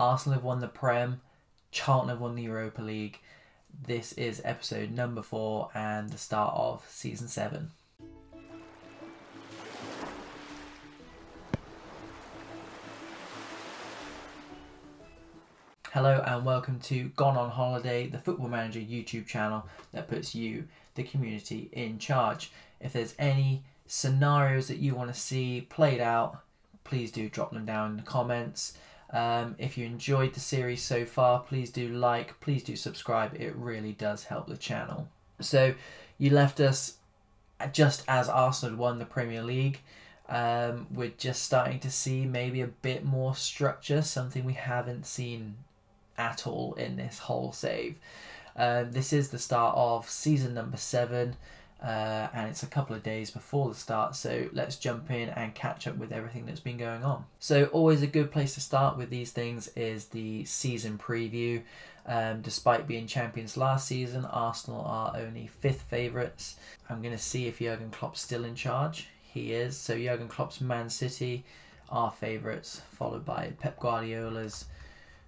Arsenal have won the Prem, Charlton have won the Europa League. This is episode number 4 and the start of season 7. Hello and welcome to Gone on Holiday, the Football Manager YouTube channel that puts you, the community, in charge. If there's any scenarios that you want to see played out, please do drop them down in the comments. If you enjoyed the series so far, please do like, please do subscribe. It really does help the channel. So you left us just as Arsenal won the Premier League. We're just starting to see maybe a bit more structure, something we haven't seen at all in this whole save. This is the start of season number 7. And it's a couple of days before the start, so let's jump in and catch up with everything that's been going on. So always a good place to start with these things is the season preview. Despite being champions last season, Arsenal are only 5th favourites. I'm going to see if Jurgen Klopp's still in charge. He is. So Jurgen Klopp's Man City are favourites, followed by Pep Guardiola's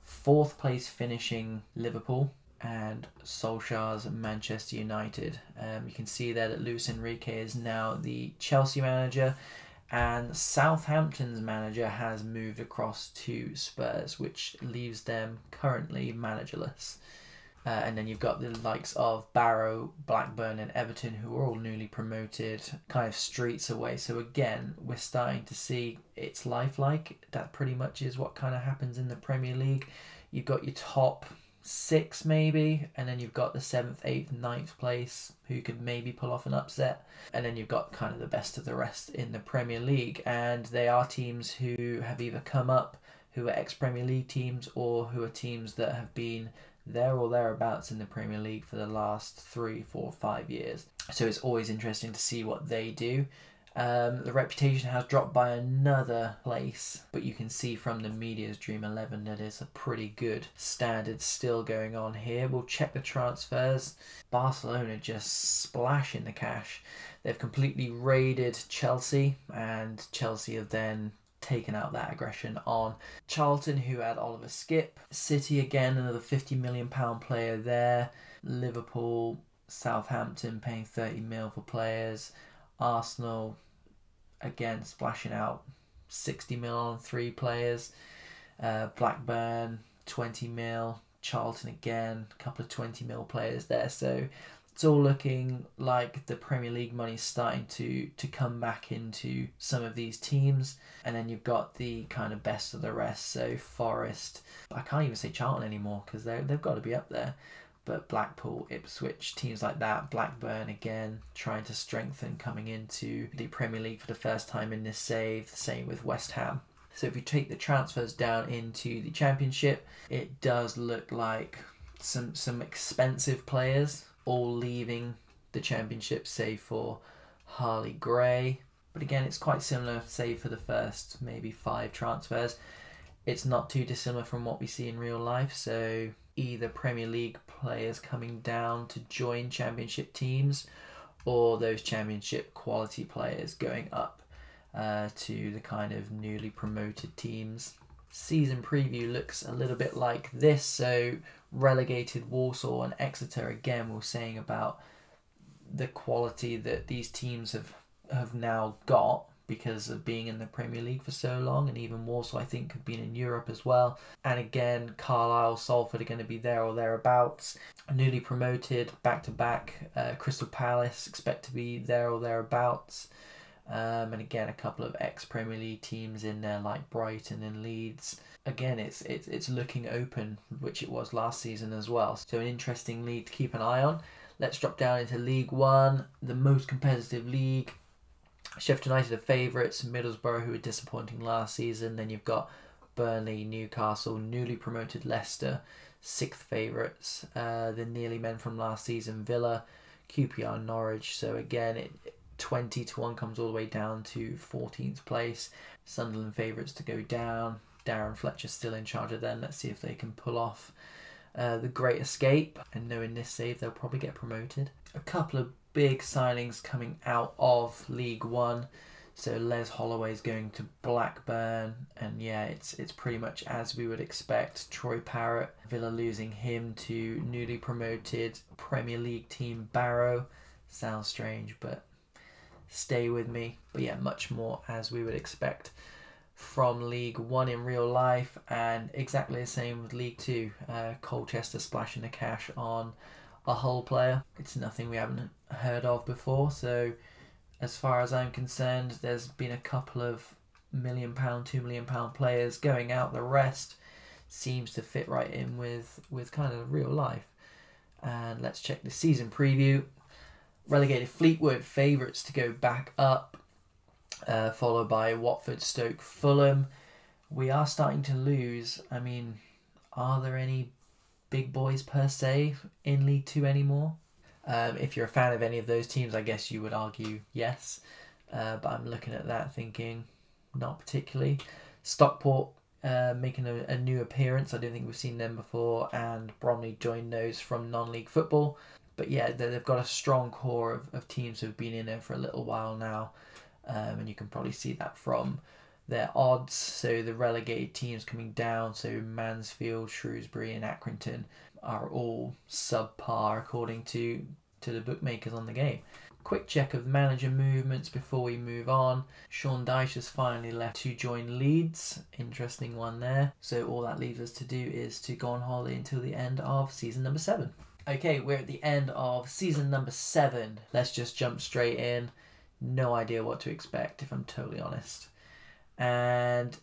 4th place finishing Liverpool and Solskjaer's Manchester United. You can see there that Luis Enrique is now the Chelsea manager, and Southampton's manager has moved across to Spurs, which leaves them currently managerless. And then you've got the likes of Barrow, Blackburn and Everton, who are all newly promoted, kind of streets away. So again, we're starting to see it's lifelike. That pretty much is what kind of happens in the Premier League. You've got your top 6 maybe, and then you've got the 7th, 8th, 9th place who could maybe pull off an upset, and then you've got kind of the best of the rest in the Premier League, and they are teams who have either come up, who are ex-Premier League teams, or who are teams that have been there or thereabouts in the Premier League for the last 3, 4, 5 years. So it's always interesting to see what they do. The reputation has dropped by another place, but you can see from the media's Dream 11 that it's a pretty good standard still going on here. We'll check the transfers. Barcelona just splashing the cash. They've completely raided Chelsea, and Chelsea have then taken out that aggression on Charlton, who had Oliver Skipp. City again, another £50 million player there. Liverpool, Southampton paying 30 mil for players. Arsenal again splashing out 60 mil on 3 players. Blackburn 20 mil. Charlton again, a couple of 20 mil players there. So it's all looking like the Premier League money's starting to come back into some of these teams. And then you've got the kind of best of the rest. So Forest, I can't even say Charlton anymore because they've got to be up there. But Blackpool, Ipswich, teams like that. Blackburn again trying to strengthen coming into the Premier League for the first time in this save. Same with West Ham. So if you take the transfers down into the Championship, it does look like some expensive players all leaving the Championship, save for Harley Gray. But again, it's quite similar, save for the first maybe 5 transfers. It's not too dissimilar from what we see in real life. So either Premier League players coming down to join Championship teams, or those Championship quality players going up to the kind of newly promoted teams. Season preview looks a little bit like this. So relegated Walsall and Exeter, again, we're saying about the quality that these teams have now got because of being in the Premier League for so long, and even Warsaw I think have been in Europe as well. And again, Carlisle, Salford are going to be there or thereabouts. Newly promoted back-to-back, Crystal Palace expect to be there or thereabouts. And again, a couple of ex-Premier League teams in there like Brighton and Leeds. Again, it's looking open, which it was last season as well. So an interesting league to keep an eye on. Let's drop down into League One, the most competitive league. Sheffield United are favourites, Middlesbrough, who were disappointing last season. Then you've got Burnley, Newcastle, newly promoted Leicester, 6th favourites. The nearly men from last season, Villa, QPR, Norwich. So again, 20-1 comes all the way down to 14th place. Sunderland favourites to go down. Darren Fletcher's still in charge of them. Let's see if they can pull off the great escape. And knowing this save, they'll probably get promoted. A couple of big signings coming out of League One. So Les Holloway's going to Blackburn, and yeah, it's pretty much as we would expect. Troy Parrott, Villa losing him to newly promoted Premier League team Barrow. Sounds strange, but stay with me. But yeah, much more as we would expect from League One in real life, and exactly the same with League Two. Colchester splashing the cash on a Hull player. It's nothing we haven't heard of before, so as far as I'm concerned, there's been a couple of £1 million, £2 million players going out. The rest seems to fit right in with kind of real life. And let's check the season preview. Relegated Fleetwood, favourites to go back up, followed by Watford, Stoke, Fulham. We are starting to lose. I mean, are there any big boys per se in League Two anymore? If you're a fan of any of those teams, I guess you would argue yes. But I'm looking at that thinking not particularly. Stockport making a new appearance. I don't think we've seen them before. And Bromley joined those from non-league football. But yeah, they've got a strong core of teams who've been in there for a little while now. And you can probably see that from their odds. So the relegated teams coming down, so Mansfield, Shrewsbury and Accrington, are all subpar according to the bookmakers on the game. Quick check of manager movements before we move on. Sean Dyche has finally left to join Leeds. Interesting one there. So all that leaves us to do is to go on holiday until the end of season number 7. Okay, we're at the end of season number 7. Let's just jump straight in. No idea what to expect, if I'm totally honest. And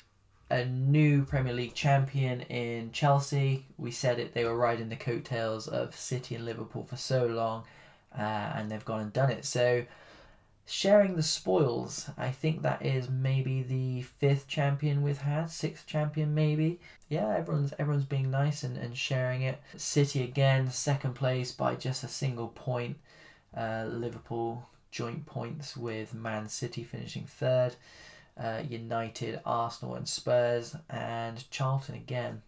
a new Premier League champion in Chelsea. We said it, they were riding the coattails of City and Liverpool for so long, and they've gone and done it. So sharing the spoils, I think that is maybe the 5th champion we've had, 6th champion maybe. Yeah, everyone's being nice and sharing it. City again, 2nd place by just a single point. Liverpool joint points with Man City finishing 3rd. United, Arsenal and Spurs, and Charlton again,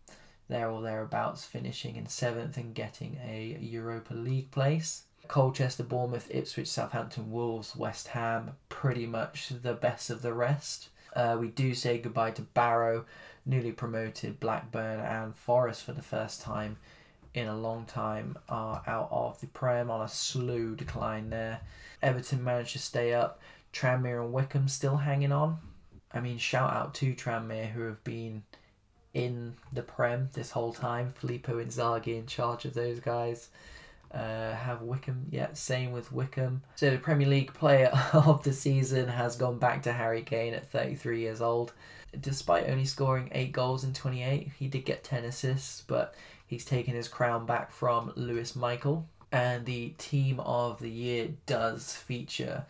there or thereabouts, finishing in 7th and getting a Europa League place. Colchester, Bournemouth, Ipswich, Southampton, Wolves, West Ham, pretty much the best of the rest. We do say goodbye to Barrow, newly promoted Blackburn and Forest for the first time in a long time are out of the Prem on a slow decline there. Everton managed to stay up. Tranmere and Wycombe still hanging on. I mean, shout out to Tranmere, who have been in the Prem this whole time. Filippo Inzaghi in charge of those guys. Have Wycombe, yeah, same with Wycombe. So the Premier League player of the season has gone back to Harry Kane at 33 years old. Despite only scoring 8 goals in 28, he did get 10 assists, but he's taken his crown back from Lewis Michael. And the team of the year does feature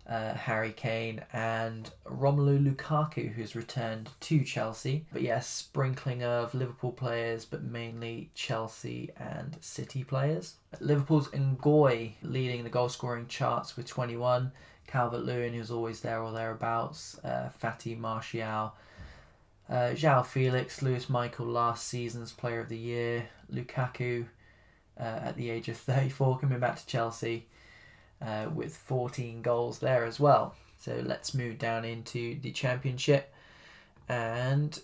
Harry Kane and Romelu Lukaku, who's returned to Chelsea. But yes, sprinkling of Liverpool players, but mainly Chelsea and City players. Liverpool's Ngoy leading the goal scoring charts with 21. Calvert-Lewin, who's always there or thereabouts. Fatih Martial. João Felix, Lewis Michael, last season's player of the year. Lukaku, at the age of 34, coming back to Chelsea. With 14 goals there as well. So let's move down into the Championship. And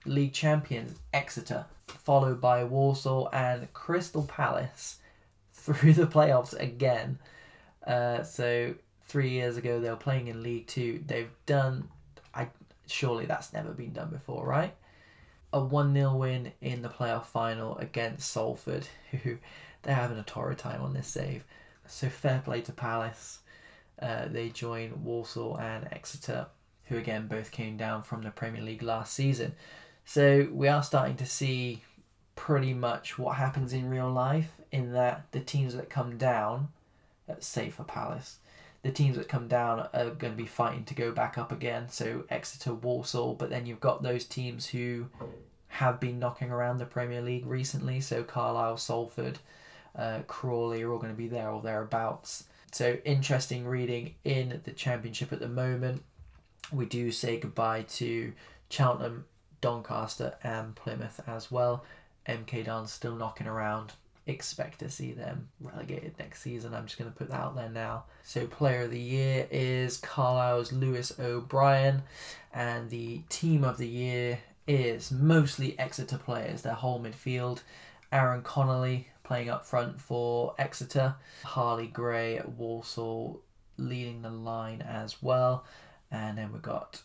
League champions Exeter, followed by Walsall and Crystal Palace through the playoffs again. So 3 years ago they were playing in League Two. They've done, surely that's never been done before, right? A 1-0 win in the playoff final against Salford, who they're having a torrid time on this save. So fair play to Palace. They join Walsall and Exeter, who again both came down from the Premier League last season. So we are starting to see pretty much what happens in real life, in that the teams that come down, say for Palace, the teams that come down are going to be fighting to go back up again. So Exeter, Walsall, but then you've got those teams who have been knocking around the Premier League recently. So Carlisle, Salford, Crawley are all going to be there or thereabouts. So interesting reading in the Championship at the moment. We do say goodbye to Cheltenham, Doncaster and Plymouth as well. MK Dons still knocking around expect to see them relegated next season. I'm just going to put that out there now. So player of the year is Carlisle's Lewis O'Brien, and the team of the year is mostly Exeter players, their whole midfield. Aaron Connolly playing up front for Exeter, Harley Gray at Walsall leading the line as well, and then we've got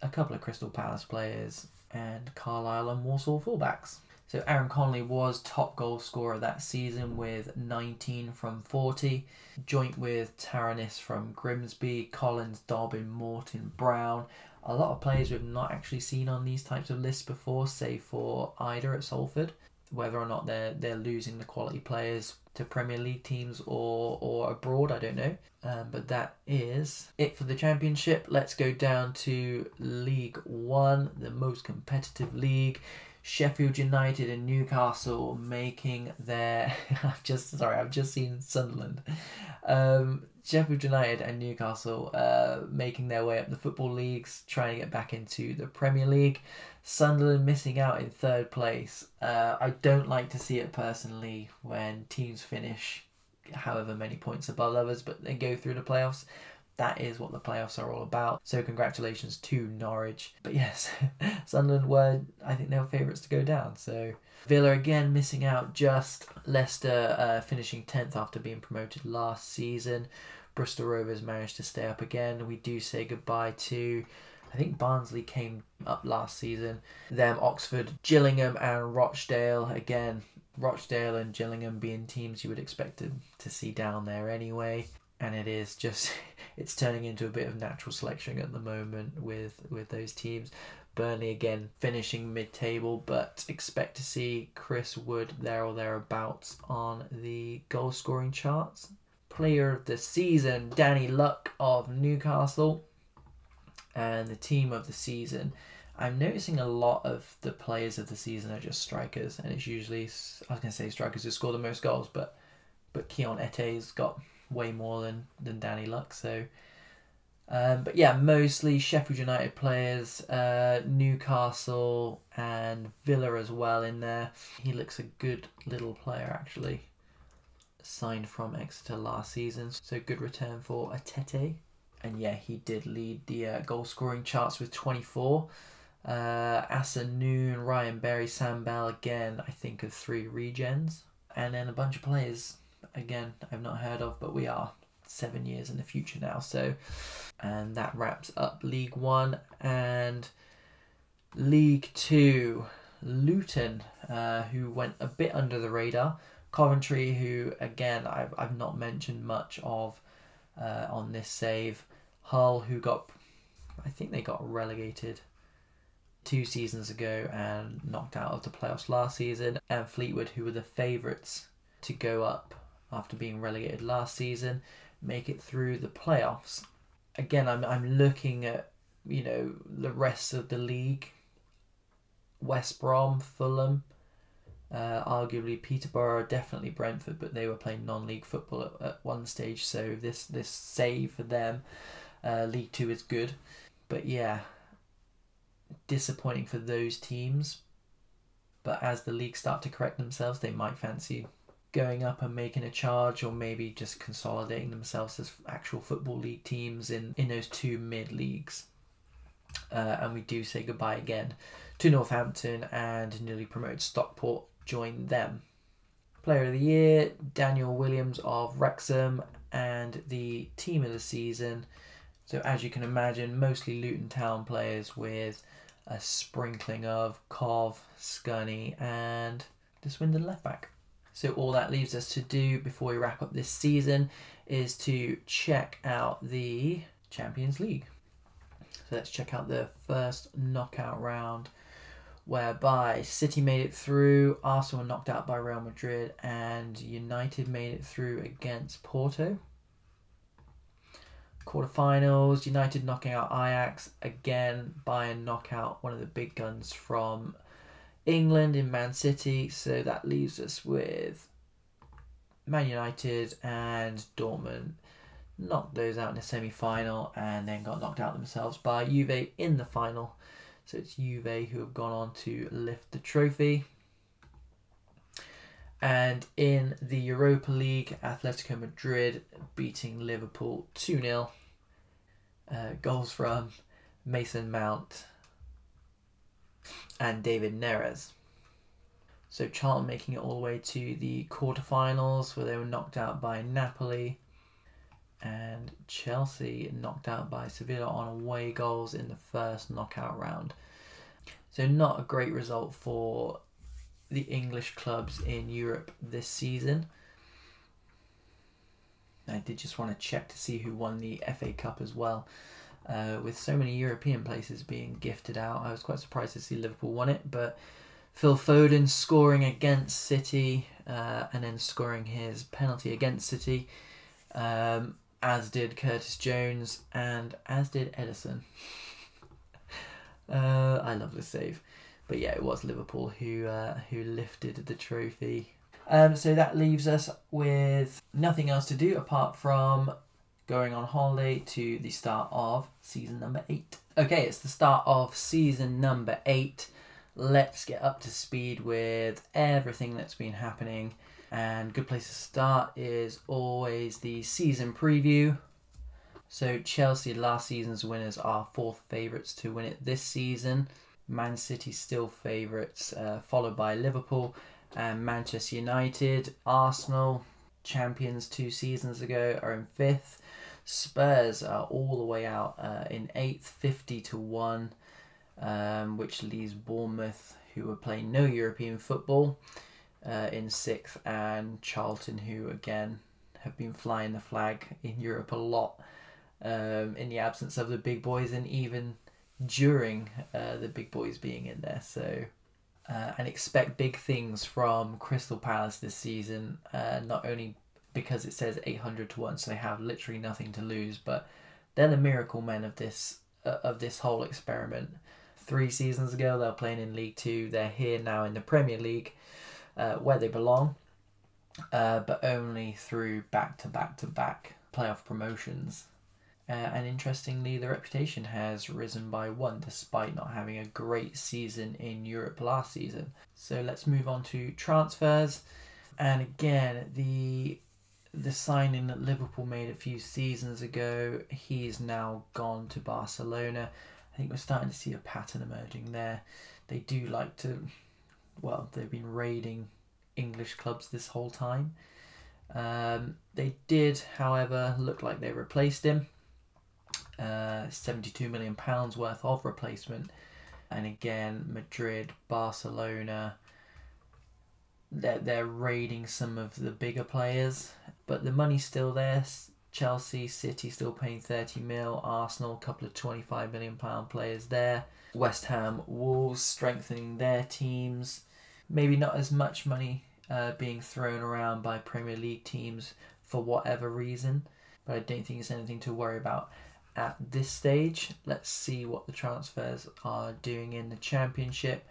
a couple of Crystal Palace players and Carlisle and Walsall fullbacks. So Aaron Connolly was top goal scorer that season with 19 from 40, joint with Taranis from Grimsby, Collins, Dobbin, Morton, Brown. A lot of players we've not actually seen on these types of lists before, save for Ida at Salford. Whether or not they're losing the quality players to Premier League teams or abroad, I don't know. But that is it for the Championship. Let's go down to League One, the most competitive league. Sheffield United and Newcastle making their... I've just seen Sunderland. Sheffield United and Newcastle making their way up the football leagues, trying to get back into the Premier League. Sunderland missing out in third place. I don't like to see it personally when teams finish however many points above others, but they go through the playoffs. That is what the playoffs are all about. So congratulations to Norwich. But yes, Sunderland I think they were favourites to go down. So Villa again missing out just. Leicester finishing 10th after being promoted last season. Bristol Rovers managed to stay up again. We do say goodbye to, I think Barnsley came up last season. Them, Oxford, Gillingham and Rochdale. Again, Rochdale and Gillingham being teams you would expect to see down there anyway. And it is just, it's turning into a bit of natural selection at the moment with those teams. Burnley again finishing mid-table, but expect to see Chris Wood there or thereabouts on the goal scoring charts. Player of the season, Danny Luck of Newcastle. And the team of the season, I'm noticing a lot of the players of the season are just strikers, and it's usually, I was going to say strikers who score the most goals, but Keon Ete's got way more than Danny Luck. So but yeah, mostly Sheffield United players, Newcastle and Villa as well in there. He looks a good little player actually, signed from Exeter last season, so good return for Etete. And yeah, he did lead the goal scoring charts with 24. Asa Noon, Ryan Berry, Sam Bell, again I think of 3 regens, and then a bunch of players again I've not heard of, but we are 7 years in the future now. So, and that wraps up League One. And League Two, Luton, who went a bit under the radar. Coventry, who again I've not mentioned much of on this save. Hull, who I think they got relegated 2 seasons ago and knocked out of the playoffs last season. And Fleetwood, who were the favourites to go up after being relegated last season, make it through the playoffs. Again, I'm looking at, the rest of the league. West Brom, Fulham, arguably Peterborough, definitely Brentford, but they were playing non-league football at one stage, so this save for them, League Two, is good. But yeah, disappointing for those teams. But as the leagues start to correct themselves, they might fancy going up and making a charge, or maybe just consolidating themselves as actual football league teams in those 2 mid-leagues. And we do say goodbye again to Northampton, and newly promoted Stockport join them. Player of the year, Daniel Williams of Wrexham, and the team of the season. So as you can imagine, mostly Luton Town players with a sprinkling of Cov, Scunny and the Swindon left back. So all that leaves us to do before we wrap up this season is to check out the Champions League. So let's check out the first knockout round, whereby City made it through, Arsenal were knocked out by Real Madrid, and United made it through against Porto. Quarterfinals, United knocking out Ajax, again Bayern knockout one of the big guns from England in Man City, so that leaves us with Man United and Dortmund. Knocked those out in the semi-final and then got knocked out themselves by Juve in the final. So it's Juve who have gone on to lift the trophy. And in the Europa League, Atletico Madrid beating Liverpool 2-0. Goals from Mason Mount and David Neres. So Charlton making it all the way to the quarterfinals, where they were knocked out by Napoli. And Chelsea knocked out by Sevilla on away goals in the first knockout round. So not a great result for the English clubs in Europe this season. I did just want to check to see who won the FA Cup as well. With so many European places being gifted out, I was quite surprised to see Liverpool won it, but Phil Foden scoring against City and then scoring his penalty against City, as did Curtis Jones and as did Ederson. I love this save. But yeah, it was Liverpool who lifted the trophy. So that leaves us with nothing else to do apart from going on holiday to the start of season number 8. Okay, it's the start of season number 8. Let's get up to speed with everything that's been happening. And good place to start is always the season preview. So Chelsea, last season's winners, are 4th favourites to win it this season. Man City still favourites, followed by Liverpool and Manchester United. Arsenal, champions 2 seasons ago, are in 5th. Spurs are all the way out in 8th, 50-1, which leaves Bournemouth, who are playing no European football, in 6th, and Charlton, who again have been flying the flag in Europe a lot in the absence of the big boys, and even during the big boys being in there. So and expect big things from Crystal Palace this season, not only because it says 800-1, so they have literally nothing to lose, but they're the miracle men of this whole experiment. 3 seasons ago they were playing in League 2. They're here now in the Premier League, where they belong, but only through back-to-back playoff promotions. And interestingly, the reputation has risen by 1 despite not having a great season in Europe last season. So let's move on to transfers. And again, the signing that Liverpool made a few seasons ago, he's now gone to Barcelona. I think we're starting to see a pattern emerging there. They do like to, well, they've been raiding English clubs this whole time. They did, however, look like they replaced him. £72 million worth of replacement. And again, Madrid, Barcelona, they're raiding some of the bigger players, but the money's still there. Chelsea, City still paying 30 mil, Arsenal, a couple of £25 million players there. West Ham, Wolves strengthening their teams. Maybe not as much money being thrown around by Premier League teams for whatever reason, but I don't think it's anything to worry about at this stage. Let's see what the transfers are doing in the Championship.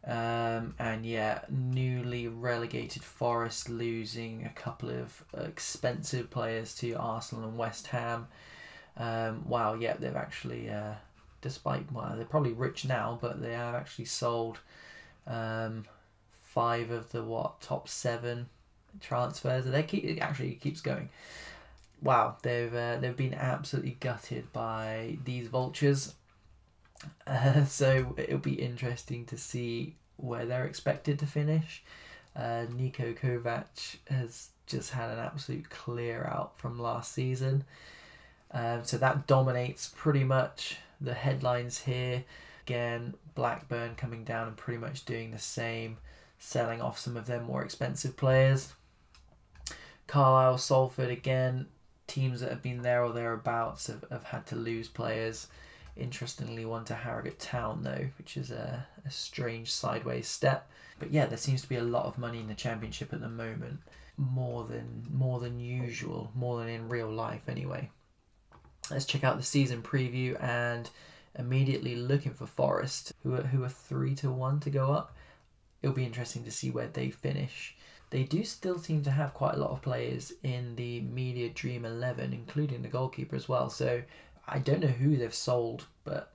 And yeah, newly relegated Forest losing a couple of expensive players to Arsenal and West Ham. Wow, yeah, they've actually, well, they're probably rich now, but they have actually sold 5 of the top 7 transfers. It actually keeps going. Wow, they've been absolutely gutted by these vultures. So it'll be interesting to see where they're expected to finish. Niko Kovac has just had an absolute clear out from last season. So that dominates pretty much the headlines here. Again, Blackburn coming down and pretty much doing the same, selling off some of their more expensive players. Carlisle, Salford, again, teams that have been there or thereabouts have had to lose players. Interestingly, one to Harrogate Town though, which is a strange sideways step. But yeah, there seems to be a lot of money in the Championship at the moment, more than usual, more than in real life anyway. Let's check out the season preview, and immediately looking for Forest, who are 3-1 to go up. It'll be interesting to see where they finish. They do still seem to have quite a lot of players in the Media Dream 11, including the goalkeeper as well. So I don't know who they've sold, but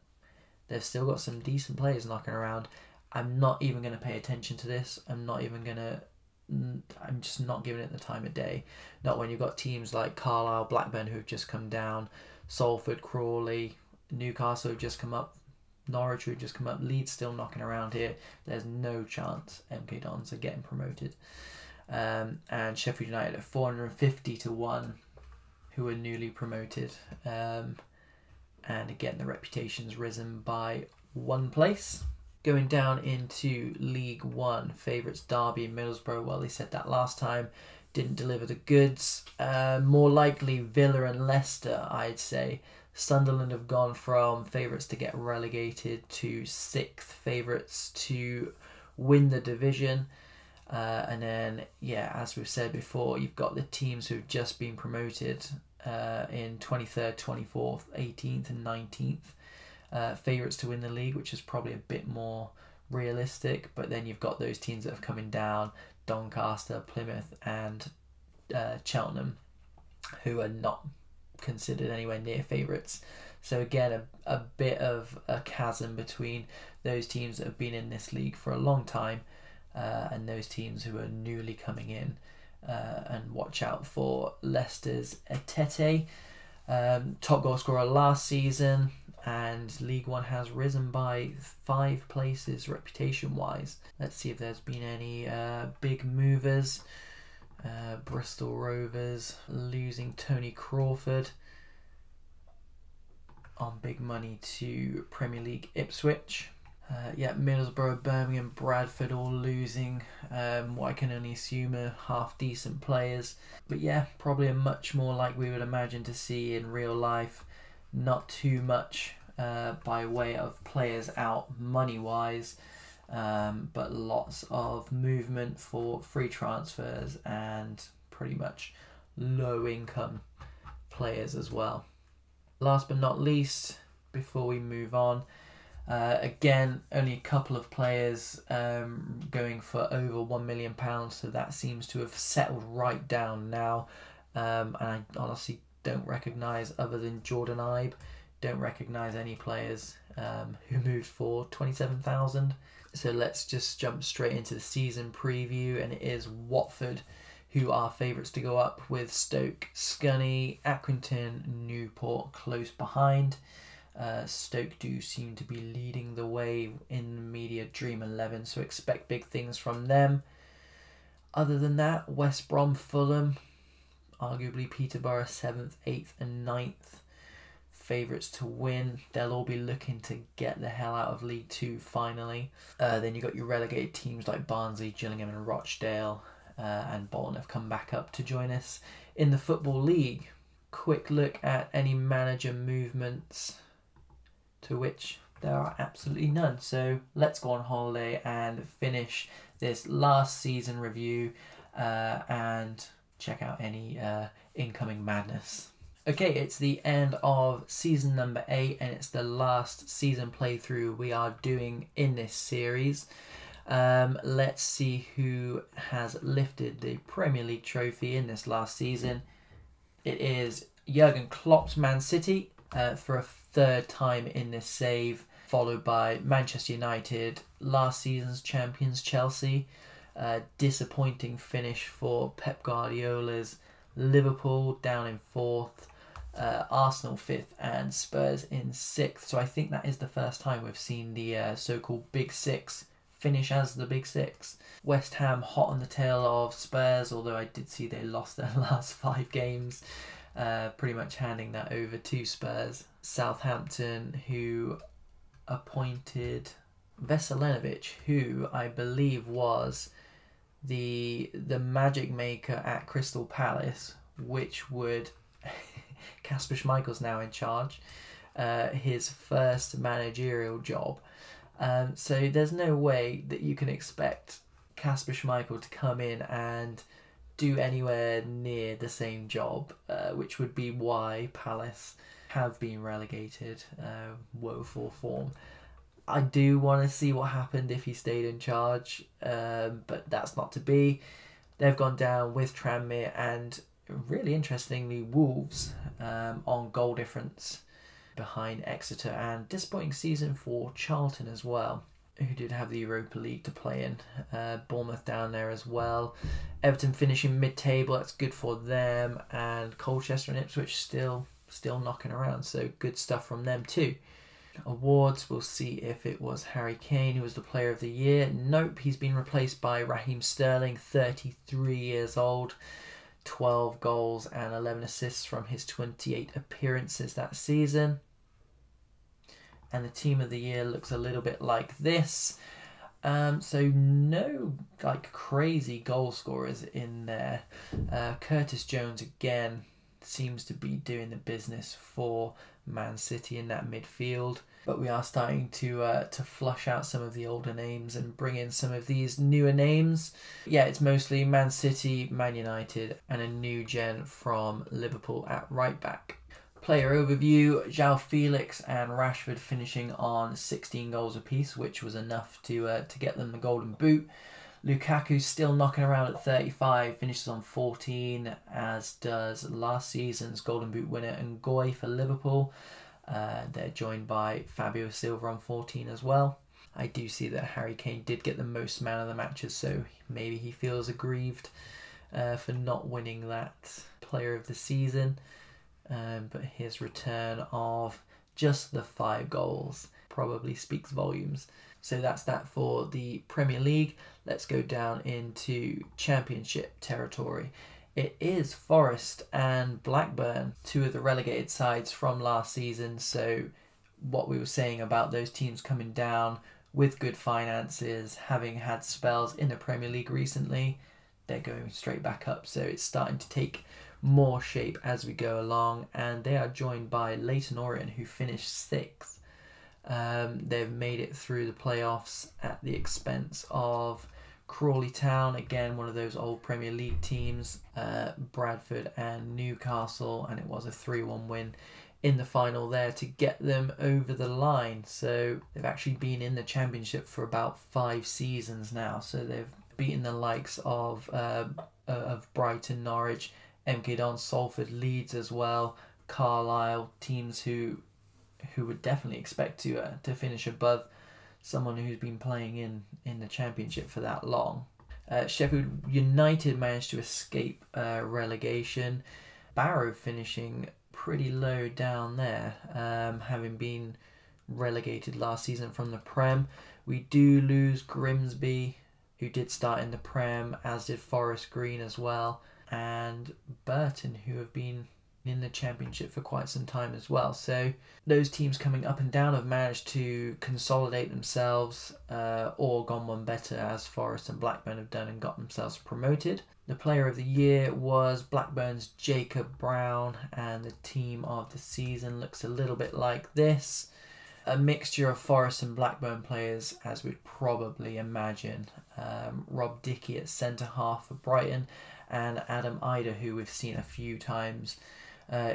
they've still got some decent players knocking around. I'm not even going to pay attention to this. I'm not even going to I'm just not giving it the time of day. Not when you've got teams like Carlisle, Blackburn who've just come down, Salford, Crawley, Newcastle who've just come up, Norwich who've just come up, Leeds still knocking around here. There's no chance MK Dons are getting promoted. And Sheffield United at 450 to 1 who are newly promoted. And again, the reputation's risen by 1 place. Going down into League One, favourites Derby and Middlesbrough. Well, they said that last time, didn't deliver the goods. More likely Villa and Leicester, I'd say. Sunderland have gone from favourites to get relegated to 6th favourites to win the division. And then, yeah, as we've said before, you've got the teams who've just been promoted in 23rd, 24th, 18th and 19th. Favourites to win the league, which is probably a bit more realistic. But then you've got those teams that have coming down, Doncaster, Plymouth and Cheltenham, who are not considered anywhere near favourites. So again, a bit of a chasm between those teams that have been in this league for a long time and those teams who are newly coming in. And watch out for Leicester's Etete, top goal scorer last season, and League One has risen by 5 places reputation-wise. Let's see if there's been any big movers. Bristol Rovers losing Tony Crawford on big money to Premier League Ipswich. Middlesbrough, Birmingham, Bradford all losing what I can only assume are half decent players. But yeah, probably a much more like we would imagine to see in real life. Not too much by way of players out money-wise, but lots of movement for free transfers and pretty much low-income players as well. Last but not least, before we move on, again, only a couple of players going for over £1 million, so that seems to have settled right down now. And I honestly don't recognise, other than Jordan Ibe, don't recognise any players who moved for 27,000. So let's just jump straight into the season preview, and it is Watford who are favourites to go up, with Stoke, Scunny, Accrington, Newport close behind. Stoke do seem to be leading the way in the media Dream 11, so expect big things from them. Other than that, West Brom, Fulham, arguably Peterborough 7th, 8th and 9th. Favourites to win. They'll all be looking to get the hell out of League 2 finally. Then you've got your relegated teams like Barnsley, Gillingham and Rochdale, and Bolton have come back up to join us in the Football League. Quick look at any manager movements, to which there are absolutely none. So let's go on holiday and finish this last season review and check out any incoming madness. Okay, it's the end of season number 8, and it's the last season playthrough we are doing in this series. Let's see who has lifted the Premier League trophy in this last season. It is Jurgen Klopp's Man City for a 3rd time in this save, followed by Manchester United, last season's champions Chelsea. Disappointing finish for Pep Guardiola's Liverpool, down in 4th. Arsenal 5th and Spurs in 6th. So I think that is the first time we've seen the so-called Big Six finish as the Big Six. West Ham hot on the tail of Spurs, although I did see they lost their last 5 games, pretty much handing that over to Spurs. Southampton, who appointed Veselinovic, who I believe was the magic maker at Crystal Palace, which would Kasper Schmeichel's now in charge, his first managerial job. So there's no way that you can expect Kasper Schmeichel to come in and do anywhere near the same job, which would be why Palace have been relegated. Woeful form. I do want to see what happened if he stayed in charge, but that's not to be. They've gone down with Tranmere and, really interestingly, Wolves on goal difference behind Exeter, and disappointing season for Charlton as well, who did have the Europa League to play in. Bournemouth down there as well. Everton finishing mid-table, that's good for them. And Colchester and Ipswich still knocking around, so good stuff from them too. Awards, we'll see if it was Harry Kane who was the player of the year. Nope, he's been replaced by Raheem Sterling, 33 years old. 12 goals and 11 assists from his 28 appearances that season. And the team of the year looks a little bit like this. So no crazy goal scorers in there. Curtis Jones again seems to be doing the business for Man City in that midfield. But we are starting to flush out some of the older names and bring in some of these newer names. Yeah, it's mostly Man City, Man United, and a new gen from Liverpool at right back. Player overview, João Felix and Rashford finishing on 16 goals apiece, which was enough to get them the golden boot. Lukaku still knocking around at 35, finishes on 14, as does last season's golden boot winner Ngoy for Liverpool. They're joined by Fabio Silva on 14 as well. I do see that Harry Kane did get the most man of the matches, so maybe he feels aggrieved for not winning that player of the season. But his return of just the 5 goals probably speaks volumes. So that's that for the Premier League. Let's go down into Championship territory. It is Forest and Blackburn, 2 of the relegated sides from last season. So what we were saying about those teams coming down with good finances, having had spells in the Premier League recently, they're going straight back up. So it's starting to take more shape as we go along. And they are joined by Leyton Orient, who finished 6th. They've made it through the playoffs at the expense of Crawley Town, again one of those old Premier League teams, Bradford and Newcastle, and it was a 3-1 win in the final there to get them over the line. So they've actually been in the Championship for about 5 seasons now, so they've beaten the likes of Brighton, Norwich, MK Dons, Salford, Leeds as well, Carlisle, teams who would definitely expect to finish above someone who's been playing in the Championship for that long. Sheffield United managed to escape relegation. Barrow finishing pretty low down there, having been relegated last season from the Prem. We do lose Grimsby, who did start in the Prem, as did Forest Green as well, and Burton, who have been in the Championship for quite some time as well. So those teams coming up and down have managed to consolidate themselves or gone one better, as Forest and Blackburn have done, and got themselves promoted. The player of the year was Blackburn's Jacob Brown, and the team of the season looks a little bit like this. A mixture of Forest and Blackburn players, as we'd probably imagine. Rob Dickey at centre-half for Brighton, and Adam Ider, who we've seen a few times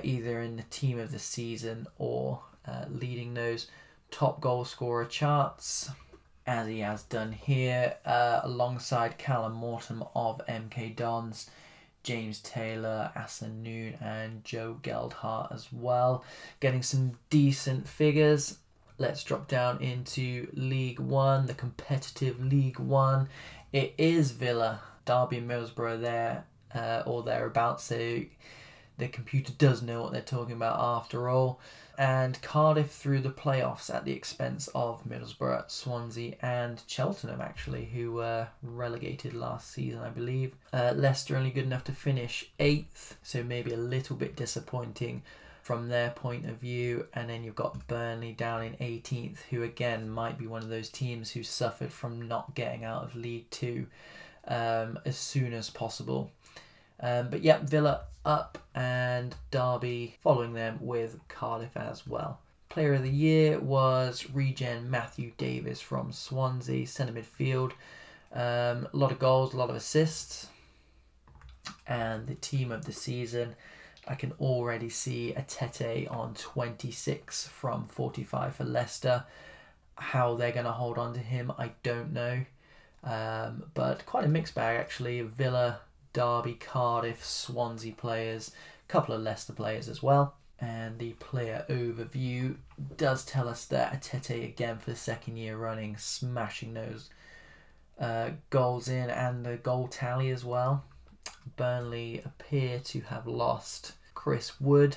either in the team of the season or leading those top goal scorer charts, as he has done here, alongside Callum Morton of MK Dons, James Taylor, Asan Noon, and Joe Geldhart as well, getting some decent figures. Let's drop down into League One, the competitive League One. It is Villa, Derby and Middlesbrough there, or thereabouts, so the computer does know what they're talking about after all. And Cardiff through the playoffs at the expense of Middlesbrough, Swansea and Cheltenham, actually, who were relegated last season, I believe. Leicester only good enough to finish 8th, so maybe a little bit disappointing from their point of view. And then you've got Burnley down in 18th, who again might be one of those teams who suffered from not getting out of League Two as soon as possible. But yeah, Villa up, and Derby following them with Cardiff as well. Player of the year was regen Matthew Davis from Swansea, centre midfield. A lot of goals, a lot of assists. And the team of the season, I can already see Atete on 26 from 45 for Leicester. How they're going to hold on to him, I don't know. But quite a mixed bag, actually. Villa, Derby, Cardiff, Swansea players, a couple of Leicester players as well. And the player overview does tell us that Atete, again for the second year running, smashing those goals in and the goal tally as well. Burnley appear to have lost Chris Wood,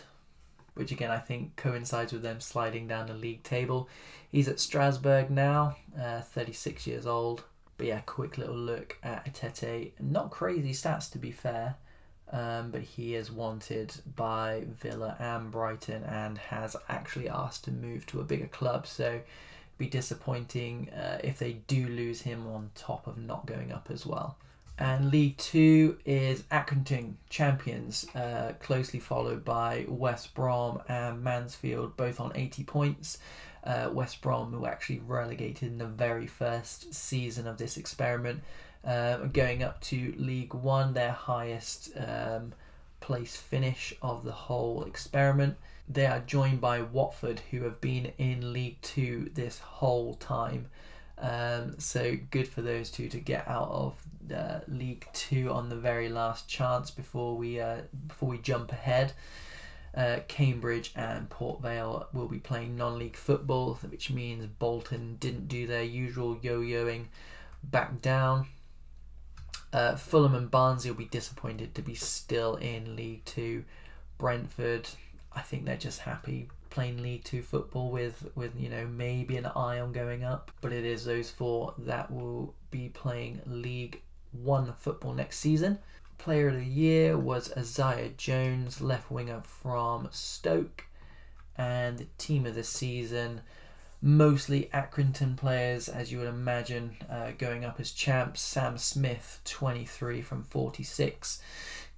which again I think coincides with them sliding down the league table. He's at Strasbourg now, 36 years old. But yeah, quick little look at Atete. Not crazy stats to be fair. But he is wanted by Villa and Brighton and has actually asked to move to a bigger club. So it'd be disappointing if they do lose him on top of not going up as well. And League 2 is Accrington champions, closely followed by West Brom and Mansfield, both on 80 points. West Brom, who were actually relegated in the very first season of this experiment, going up to League 1, their highest place finish of the whole experiment. They are joined by Watford, who have been in League 2 this whole time. So good for those two to get out of League 2 on the very last chance before we jump ahead. Cambridge and Port Vale will be playing non-league football, which means Bolton didn't do their usual yo-yoing back down. Fulham and Barnsley will be disappointed to be still in League 2. Brentford, I think they're just happy playing League 2 football with maybe an eye on going up. But it is those four that will be playing League 1 football next season. Player of the Year was Isaiah Jones, left winger from Stoke. And the team of the season, mostly Accrington players, as you would imagine, going up as champs. Sam Smith, 23 from 46.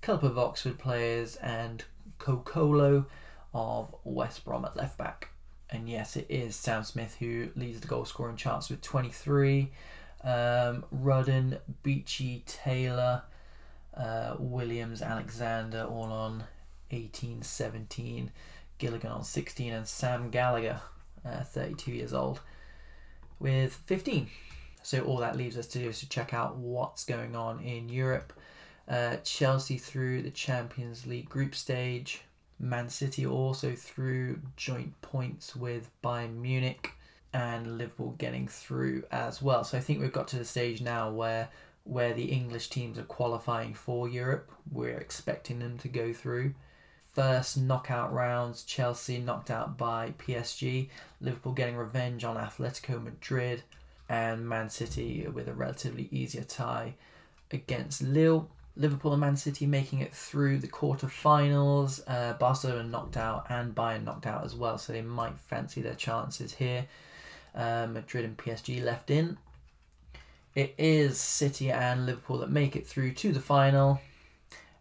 Couple of Oxford players and Kokolo of West Brom at left back. And yes, it is Sam Smith who leads the goal scoring charts with 23. Rudden, Beachy, Taylor, Williams, Alexander all on 18, 17. Gilligan on 16, and Sam Gallagher, 32 years old, with 15. So all that leaves us to do is to check out what's going on in Europe. Chelsea through the Champions League group stage. Man City also through joint points with Bayern Munich, and Liverpool getting through as well. So I think we've got to the stage now where the English teams are qualifying for Europe. We're expecting them to go through. First knockout rounds, Chelsea knocked out by PSG, Liverpool getting revenge on Atletico Madrid, and Man City with a relatively easier tie against Lille. Liverpool and Man City making it through the quarter-finals. Barcelona knocked out and Bayern knocked out as well, so they might fancy their chances here. Madrid and PSG left in. It is City and Liverpool that make it through to the final,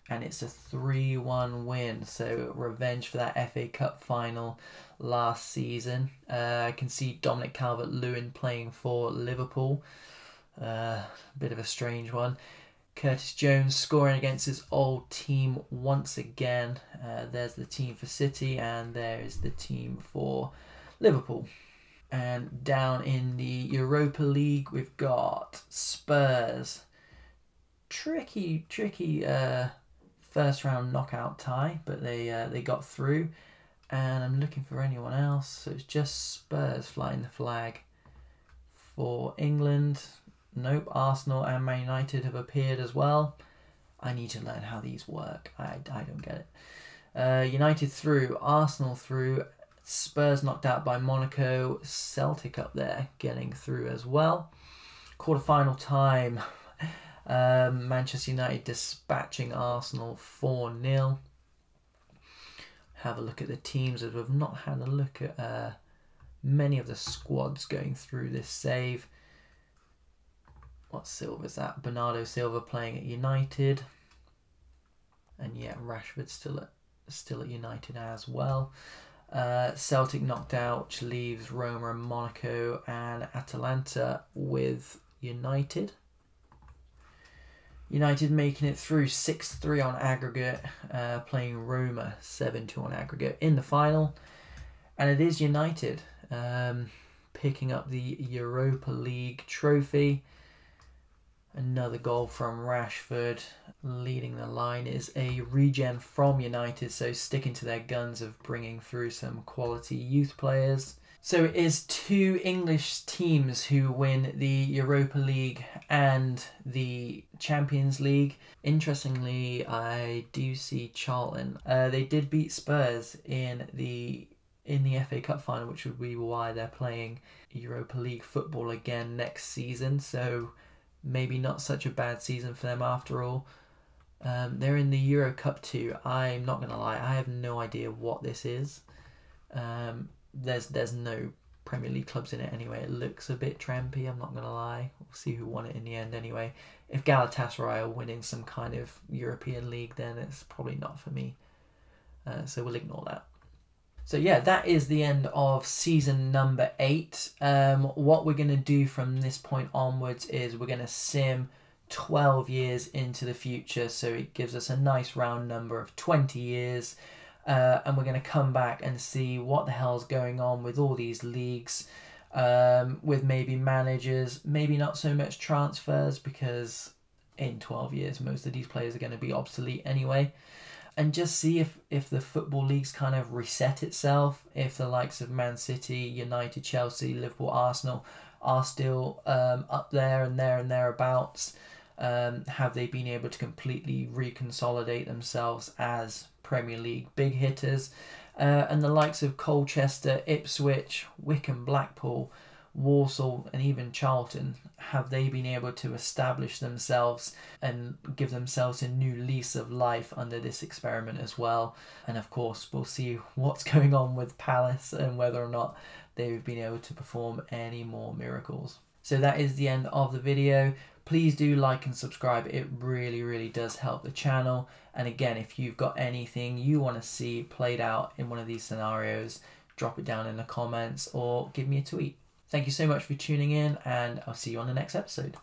and it's a 3-1 win. So revenge for that FA Cup final last season. I can see Dominic Calvert-Lewin playing for Liverpool. Bit of a strange one. Curtis Jones scoring against his old team once again. There's the team for City, and there's the team for Liverpool. And down in the Europa League, we've got Spurs. Tricky first round knockout tie, but they got through. And I'm looking for anyone else. So it's just Spurs flying the flag for England. Nope, Arsenal and Man United have appeared as well. I need to learn how these work. I don't get it. United through, Arsenal through, Spurs knocked out by Monaco, Celtic up there getting through as well. Quarter-final time, Manchester United dispatching Arsenal 4-0. Have a look at the teams, as we've not had a look at many of the squads going through this save. What Silva's that? Bernardo Silva playing at United. And yeah, Rashford's still at United as well. Celtic knocked out, which leaves Roma and Monaco and Atalanta with United. United making it through 6-3 on aggregate, playing Roma 7-2 on aggregate in the final. And it is United picking up the Europa League trophy. Another goal from Rashford. Leading the line is a regen from United, so sticking to their guns of bringing through some quality youth players. So it is 2 English teams who win the Europa League and the Champions League. Interestingly, I do see Charlton. They did beat Spurs in the FA Cup final, which would be why they're playing Europa League football again next season. So maybe not such a bad season for them after all. They're in the Euro Cup too. I'm not gonna lie, I have no idea what this is. There's no Premier League clubs in it anyway. It looks a bit trampy, I'm not gonna lie. We'll see who won it in the end anyway. If Galatasaray are winning some kind of European league, then it's probably not for me. So we'll ignore that. So yeah, that is the end of season number 8. What we're gonna do from this point onwards is we're gonna sim 12 years into the future, so it gives us a nice round number of 20 years, and we're going to come back and see what the hell's going on with all these leagues, with maybe managers, maybe not so much transfers, because in 12 years most of these players are going to be obsolete anyway, and just see if the football leagues kind of reset itself, if the likes of Man City, United, Chelsea, Liverpool, Arsenal are still up there and thereabouts. Have they been able to completely reconsolidate themselves as Premier League big hitters? And the likes of Colchester, Ipswich, Wycombe, Blackpool, Walsall and even Charlton, have they been able to establish themselves and give themselves a new lease of life under this experiment as well? And of course we'll see what's going on with Palace and whether or not they've been able to perform any more miracles. So that is the end of the video. Please do like and subscribe. It really does help the channel. And again, if you've got anything you want to see played out in one of these scenarios, drop it down in the comments or give me a tweet. Thank you so much for tuning in, and I'll see you on the next episode.